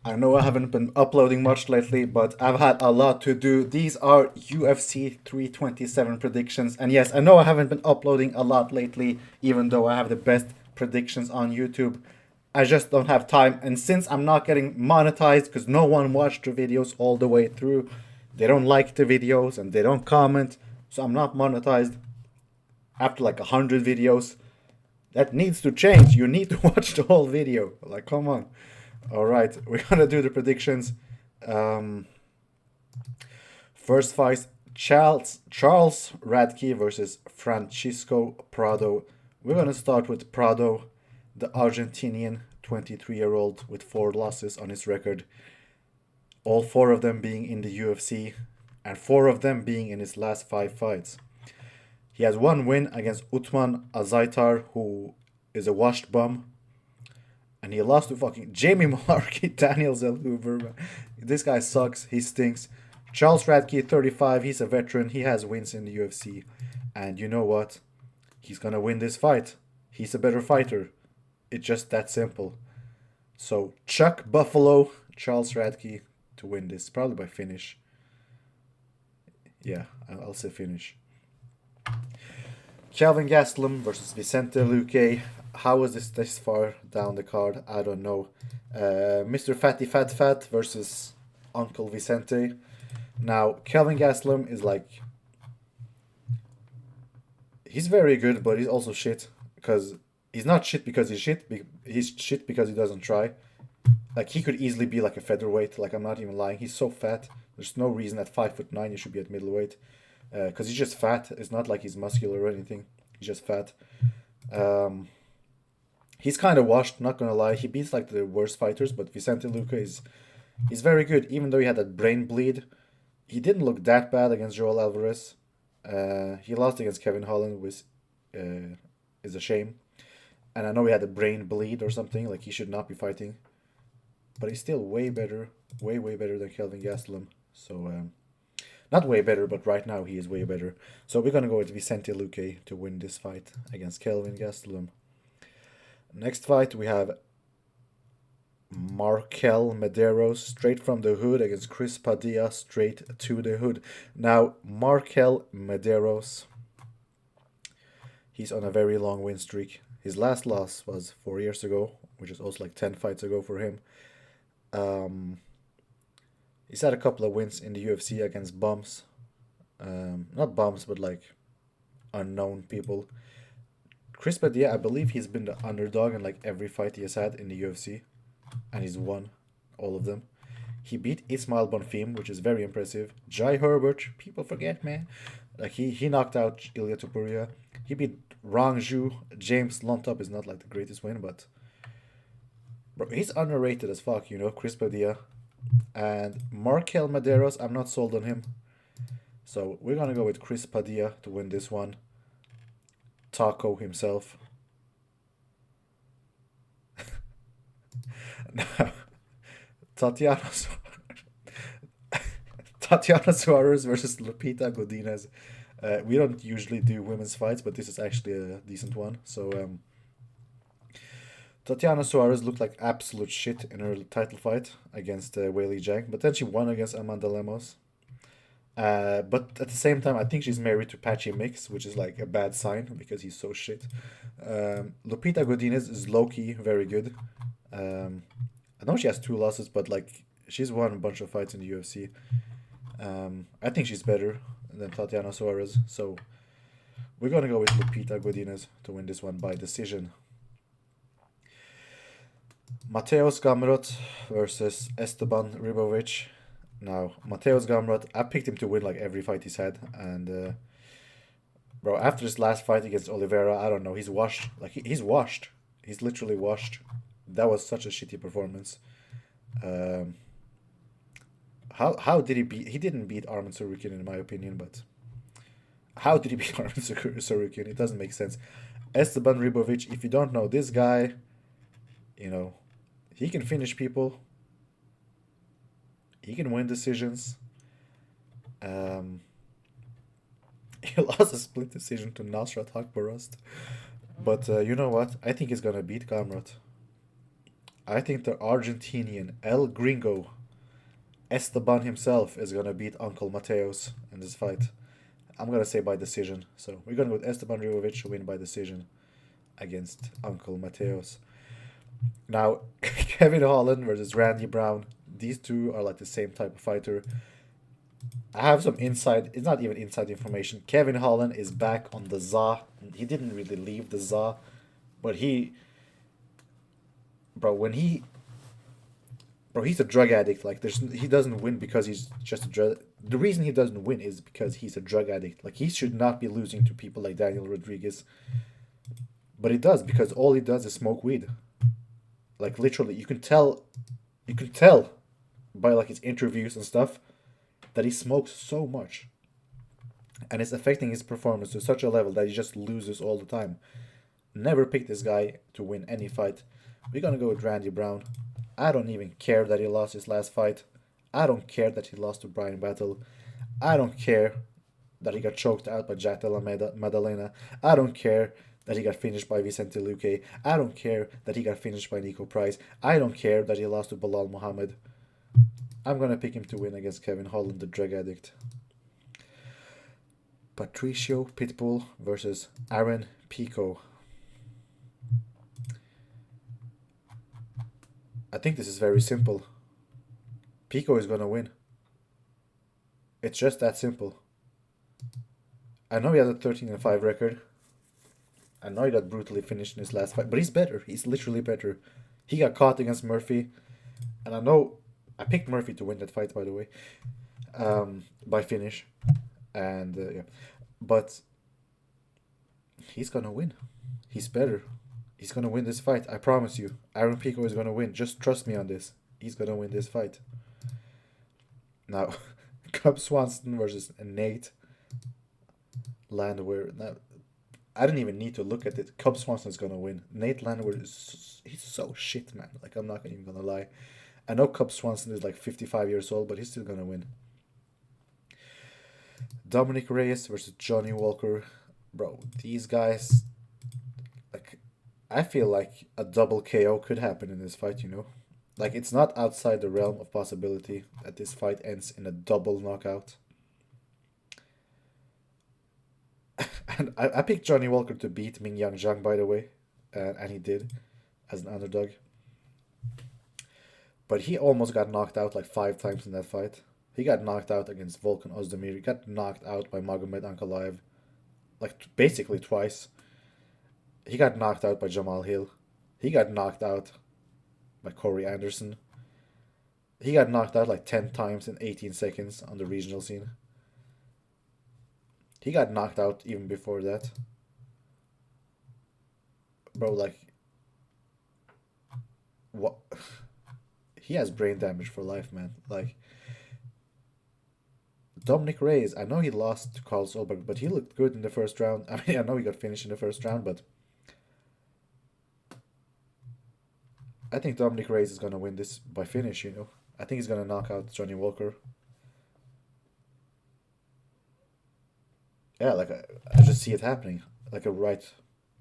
I know I haven't been uploading much lately, but I've had a lot to do. These are UFC 327 predictions. And yes, I know I haven't been uploading a lot lately, even though I have the best predictions on YouTube. I just don't have time. And since I'm not getting monetized because no one watched the videos all the way through, they don't like the videos and they don't comment. So I'm not monetized after like 100 videos. That needs to change. You need to watch the whole video. Like, come on. All right, we're gonna do the predictions. Um, First fight: Charles Radke versus Francisco Prado. We're gonna start with Prado, the Argentinian 23-year-old with 4 losses on his record. All 4 of them being in the UFC, and 4 of them being in his last 5 fights. He has 1 win against Uthman Azaitar, who is a washed bum, and he lost to fucking Jamie Malarkey, Daniel Zellhuber. This guy sucks. He stinks. Charles Radke, 35. He's a veteran. He has wins in the UFC. And you know what? He's gonna win this fight. He's a better fighter. It's just that simple. So Chuck Buffalo, Charles Radke to win this, probably by finish. Yeah, I'll say finish. Calvin Gastelum versus Vicente Luque. How was this far down the card? I don't know. Mr. Fatty Fat Fat versus Uncle Vicente. Now, Calvin Gastelum is like. He's very good, but he's also shit. Because he's not shit because he's shit. He's shit because he doesn't try. Like, he could easily be like a featherweight. Like, I'm not even lying. He's so fat. There's no reason at 5'9" you should be at middleweight. Because he's just fat. It's not like he's muscular or anything. He's just fat. Um, he's kind of washed, not gonna lie. He beats like the worst fighters, but Vicente Luque is he's very good. Even though he had that brain bleed, he didn't look that bad against Joel Alvarez. He lost against Kevin Holland, which is a shame. And I know he had a brain bleed or something. Like he should not be fighting, but he's still way better, way better than Kelvin Gastelum. So not way better, but right now he is way better. So we're gonna go with Vicente Luque to win this fight against Kelvin Gastelum. Next fight we have Markel Medeiros straight from the hood against Chris Padilla straight to the hood. Now Markel Medeiros, he's on a very long win streak. His last loss was 4 years ago, which is also like 10 fights ago for him. Um, he's had a couple of wins in the UFC against bums. Not bums, but like unknown people. Chris Padilla, I believe he's been the underdog in like every fight he has had in the UFC, and he's won all of them. He beat Ismail Bonfim, which is very impressive. Jai Herbert, people forget, man. Like he knocked out Ilya Topuria. He beat Rang Zhu. James Lontop is not like the greatest win, but bro, he's underrated as fuck, Chris Padilla. And Markel Medeiros, I'm not sold on him. So we're gonna go with Chris Padilla to win this one. Taco himself. Now, Tatiana Tatiana Suarez versus Lupita Godinez. We don't usually do women's fights, but this is actually a decent one. So Tatiana Suarez looked like absolute shit in her title fight against Weili Zhang, but then she won against Amanda Lemos. But at the same time, I think she's married to Patchy Mix, which is like a bad sign because he's so shit. Lupita Godinez is low key very good. Um, I know she has 2 losses, but like she's won a bunch of fights in the UFC. I think she's better than Tatiana Suarez, so we're gonna go with Lupita Godinez to win this one by decision. Mateus Gamrot versus Esteban Ribovic. Now, Mateus Gamrot, I picked him to win like every fight he's had, and bro, after his last fight against Oliveira, I don't know, he's washed. Like he's washed. He's literally washed. That was such a shitty performance. Um, how did he beat? He didn't beat Arman Sarukian in my opinion, but how did he beat Arman Sarukian? It doesn't make sense. Esteban Ribovic, if you don't know this guy, you know, he can finish people. He can win decisions. Um, he lost a split decision to Nasrat Haqparast. But you know what? I think he's gonna beat Gamrot. I think the Argentinian El Gringo Esteban himself is gonna beat Uncle Mateos in this fight. I'm gonna say by decision. So we're gonna go with Esteban Rivovic to win by decision against Uncle Mateos. Now, Kevin Holland versus Randy Brown. These two are like the same type of fighter. I have some inside. It's not even inside information. Kevin Holland is back on the ZA. He didn't really leave the ZA, but bro, when he, bro, he's a drug addict. Like, he doesn't win because he's just a drug. The reason he doesn't win is because he's a drug addict. Like, he should not be losing to people like Daniel Rodriguez, but he does because all he does is smoke weed. Like, literally, you can tell by like his interviews and stuff that he smokes so much, and it's affecting his performance to such a level that he just loses all the time. Never pick this guy to win any fight. We're gonna go with Randy Brown. I don't even care that he lost his last fight. I don't care that he lost to Brian Battle. I don't care that he got choked out by Jack Della Maddalena. I don't care that he got finished by Vicente Luque. I don't care that he got finished by Nico Price. I don't care that he lost to Bilal Muhammad. I'm gonna pick him to win against Kevin Holland, the drug addict. Patricio Pitbull versus Aaron Pico. I think this is very simple. Pico is gonna win. It's just that simple. I know he has a 13-5 record. I know he got brutally finished in his last fight, but he's better. He's literally better. He got caught against Murphy, and I know I picked Murphy to win that fight, by the way, by finish, and yeah, but he's gonna win. He's better. He's gonna win this fight. I promise you. Aaron Pico is gonna win. Just trust me on this. He's gonna win this fight. Now, Cub Swanson versus Nate Landwehr. Now, I didn't even need to look at it. Cub Swanson is gonna win. Nate Landwehr he's so shit, man. Like, I'm not even gonna lie. I know Cub Swanson is like 55 years old, but he's still gonna win. Dominic Reyes versus Johnny Walker. Bro, these guys, like, I feel like a double KO could happen in this fight, you know? Like, it's not outside the realm of possibility that this fight ends in a double knockout. And I picked Johnny Walker to beat Ming Yang Zhang, by the way, and he did, as an underdog. But he almost got knocked out like 5 times in that fight. He got knocked out against Volkan Ozdemir. He got knocked out by Magomed Ankalaev, like basically twice. He got knocked out by Jamal Hill. He got knocked out by Corey Anderson. He got knocked out like 10 times in 18 seconds on the regional scene. He got knocked out even before that. Bro, like, what? He has brain damage for life, man. Like, Dominic Reyes, I know he lost to Carlos Ulberg, but he looked good in the first round. I mean, I know he got finished in the first round, but I think Dominic Reyes is gonna win this by finish, you know. I think he's gonna knock out Johnny Walker. Yeah, like I just see it happening. Like a right,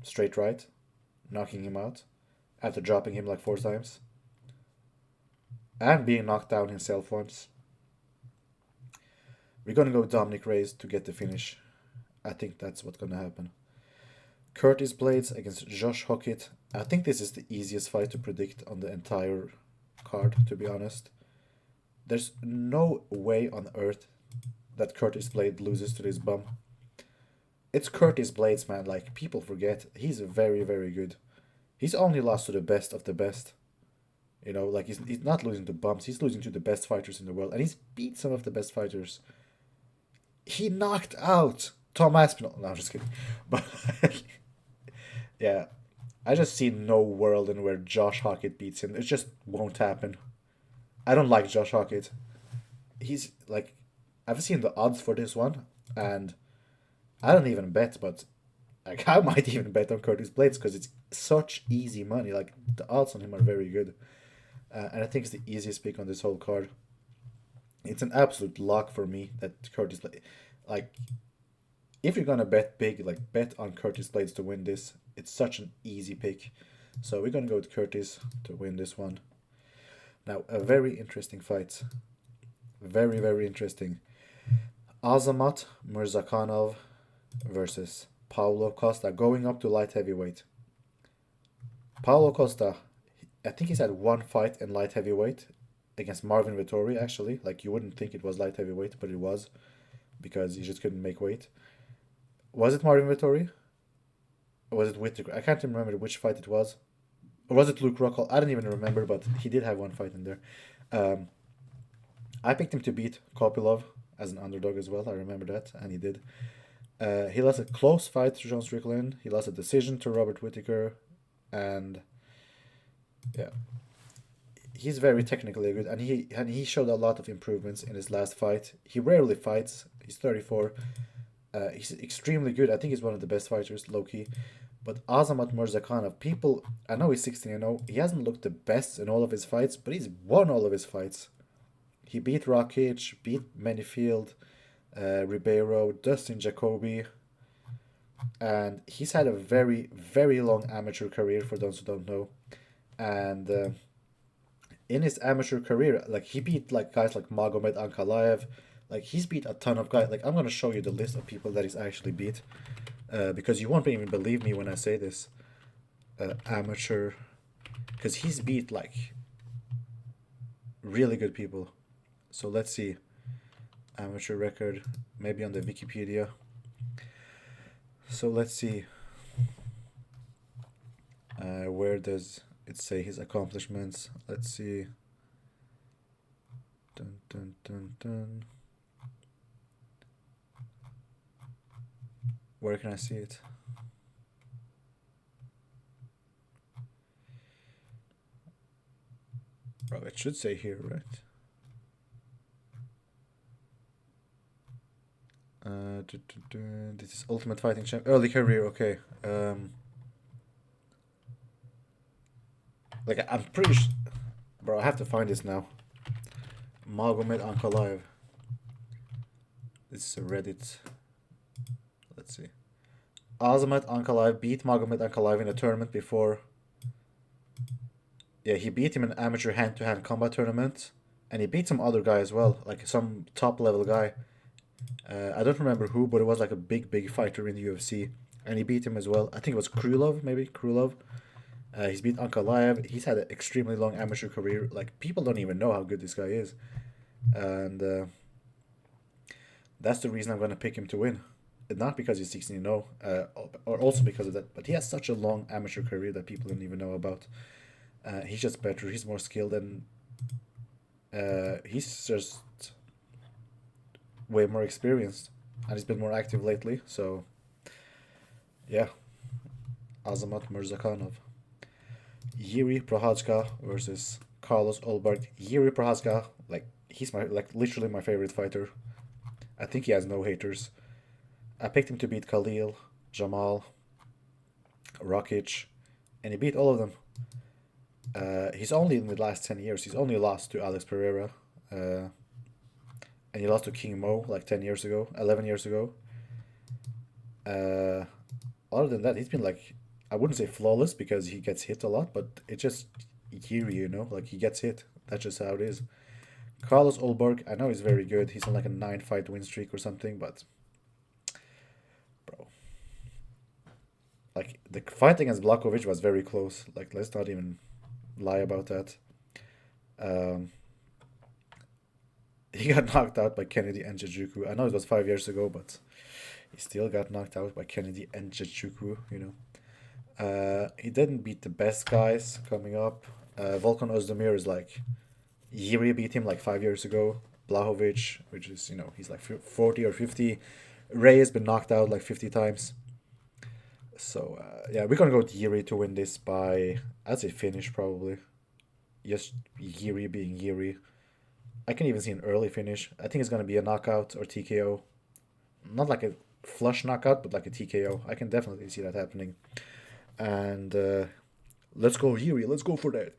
straight right, knocking him out after dropping him like 4 times and being knocked down himself once. We're gonna go with Dominic Reyes to get the finish. I think that's what's gonna happen. Curtis Blades against Josh Hockett. I think this is the easiest fight to predict on the entire card, to be honest. There's no way on earth that Curtis Blades loses to this bum. It's Curtis Blades, man. Like, people forget. He's very, very good. He's only lost to the best of the best. You know, like, he's not losing to bumps. He's losing to the best fighters in the world. And he's beat some of the best fighters. He knocked out Tom Aspinall. No, I'm just kidding. But, yeah. I just see no world in where Josh Hockett beats him. It just won't happen. I don't like Josh Hockett. He's, like... I've seen the odds for this one. And... I don't even bet, but like I might even bet on Curtis Blades because it's such easy money. Like, the odds on him are very good, and I think it's the easiest pick on this whole card. It's an absolute lock for me that Curtis Blades. Like, if you're gonna bet big, like bet on Curtis Blades to win this. It's such an easy pick. So we're gonna go with Curtis to win this one. Now, a very interesting fight. Very, very interesting. Azamat Murzakanov versus Paulo Costa, going up to light heavyweight. Paulo Costa, I think he's had one fight in light heavyweight against Marvin Vettori, actually. Like, you wouldn't think it was light heavyweight, but it was because he just couldn't make weight. Was it Marvin Vettori? Or was it Whittaker? I can't remember which fight it was. Or was it Luke Rockhold? I don't even remember, but he did have one fight in there. Um, I picked him to beat Kopilov as an underdog as well. I remember that, and he did. He lost a close fight to John Strickland. He lost a decision to Robert Whittaker, and yeah, he's very technically good, and he showed a lot of improvements in his last fight. He rarely fights. He's 34. He's extremely good. I think he's one of the best fighters, low key. But Azamat Murzakanov, people, I know he's 16-0. He hasn't looked the best in all of his fights, but he's won all of his fights. He beat Rakic, beat Manyfield, Ribeiro, Dustin Jacoby, and he's had a very, very long amateur career for those who don't know. And in his amateur career, like he beat like guys like Magomed Ankalaev, like he's beat a ton of guys. Like I'm gonna show you the list of people that he's actually beat, because you won't even believe me when I say this. Amateur, because he's beat like really good people. So let's see. Amateur record, maybe on the Wikipedia. So let's see. Where does it say his accomplishments? Let's see. Dun, dun, dun, dun. Where can I see it? Bro, it should say here, right? This is Ultimate Fighting Champ. Early career, okay. Like I'm pretty bro, I have to find this now. Magomed Ankalaev. This is a Reddit. Let's see. Azamat Ankalaev beat Magomed Ankalaev in a tournament before. Yeah, he beat him in an amateur hand-to-hand combat tournament, and he beat some other guy as well, like some top-level guy. I don't remember who, but it was like a big, big fighter in the UFC, and he beat him as well. I think it was Krylov, maybe Krylov. He's beat Ankalaev. He's had an extremely long amateur career. Like people don't even know how good this guy is, and that's the reason I'm gonna pick him to win. Not because he's 16-0, or also because of that, but he has such a long amateur career that people don't even know about. He's just better. He's more skilled, and he's just way more experienced, and he's been more active lately. So, yeah, Azamat Murzakanov. Jiri Prohazka versus Carlos Ulberg. Jiri Prohazka, like he's literally my favorite fighter. I think he has no haters. I picked him to beat Khalil, Jamal, Rakic, and he beat all of them. He's only in the last 10 years. He's only lost to Alex Pereira. And he lost to King Mo like 10 years ago, 11 years ago. Other than that, he's been like, I wouldn't say flawless because he gets hit a lot, but it just, like he gets hit. That's just how it is. Carlos Ulberg, I know he's very good. He's on like a 9-fight win streak or something, but bro, like the fight against Blakovic was very close. Like let's not even lie about that. Um, he got knocked out by Kennedy and Nzechukwu. I know it was 5 years ago, but he still got knocked out by Kennedy and Nzechukwu, you know. He didn't beat the best guys coming up. Volkan Ozdemir is like, Yuri beat him like 5 years ago. Blahovic, which is, he's like 40 or 50. Ray has been knocked out like 50 times. So, yeah, we're going to go with Yuri to win this by, I'd say finish probably. Just Yuri being Yuri. I can even see an early finish. I think it's going to be a knockout or TKO. Not like a flush knockout, but like a TKO. I can definitely see that happening. And let's go Yuri. Let's go for that.